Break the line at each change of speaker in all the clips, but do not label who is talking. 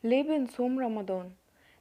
ليه بنصوم رمضان؟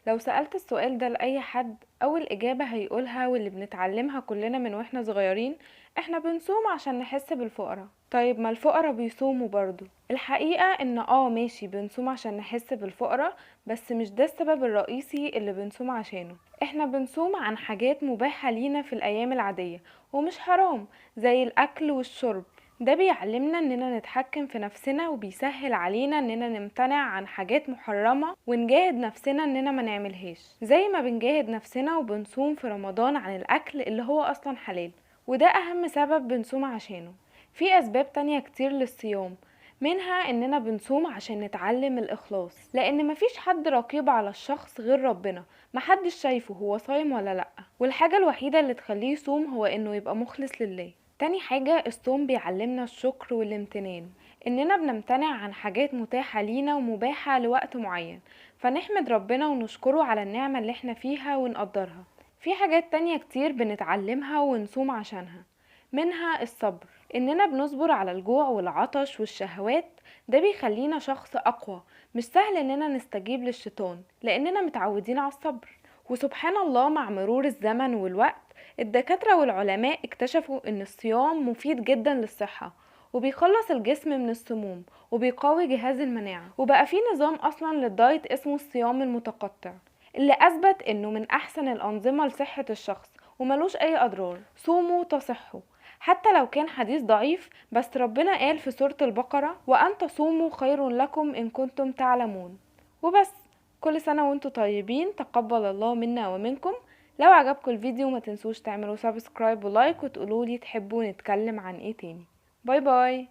لو سألت السؤال ده لأي حد، أول إجابة هيقولها واللي بنتعلمها كلنا من واحنا صغيرين: احنا بنصوم عشان نحس بالفقراء. طيب ما الفقراء بيصوموا برضو. الحقيقة ان ماشي بنصوم عشان نحس بالفقراء، بس مش ده السبب الرئيسي اللي بنصوم عشانه. احنا بنصوم عن حاجات مباحة لينا في الأيام العادية ومش حرام، زي الأكل والشرب. ده بيعلمنا اننا نتحكم في نفسنا وبيسهل علينا اننا نمتنع عن حاجات محرمة ونجاهد نفسنا اننا ما نعملهاش، زي ما بنجاهد نفسنا وبنصوم في رمضان عن الاكل اللي هو اصلا حلال، وده اهم سبب بنصوم عشانه. في اسباب تانية كتير للصيام، منها اننا بنصوم عشان نتعلم الاخلاص، لان مفيش حد رقيب على الشخص غير ربنا، محدش شايفه هو صايم ولا لا، والحاجة الوحيدة اللي تخليه يصوم هو انه يبقى مخلص لله. تاني حاجة، الصوم بيعلمنا الشكر والامتنان، اننا بنمتنع عن حاجات متاحة لينا ومباحة لوقت معين، فنحمد ربنا ونشكره على النعمة اللي احنا فيها ونقدرها. في حاجات تانية كتير بنتعلمها ونصوم عشانها، منها الصبر، اننا بنصبر على الجوع والعطش والشهوات. ده بيخلينا شخص اقوى، مش سهل اننا نستجيب للشيطان لاننا متعودين على الصبر. وسبحان الله، مع مرور الزمن والوقت الدكاترة والعلماء اكتشفوا ان الصيام مفيد جدا للصحة، وبيخلص الجسم من السموم وبيقوي جهاز المناعة، وبقى في نظام اصلا للدايت اسمه الصيام المتقطع، اللي اثبت انه من احسن الانظمة لصحة الشخص وملوش اي اضرار. صوموا تصحوا، حتى لو كان حديث ضعيف، بس ربنا قال في سورة البقرة: وان تصوموا خير لكم ان كنتم تعلمون. وبس. كل سنة وانتم طيبين، تقبل الله منا ومنكم. لو عجبكم الفيديو ما تنسوش تعملوا سبسكرايب ولايك وتقولولي تحبوا نتكلم عن ايه تاني. باي باي.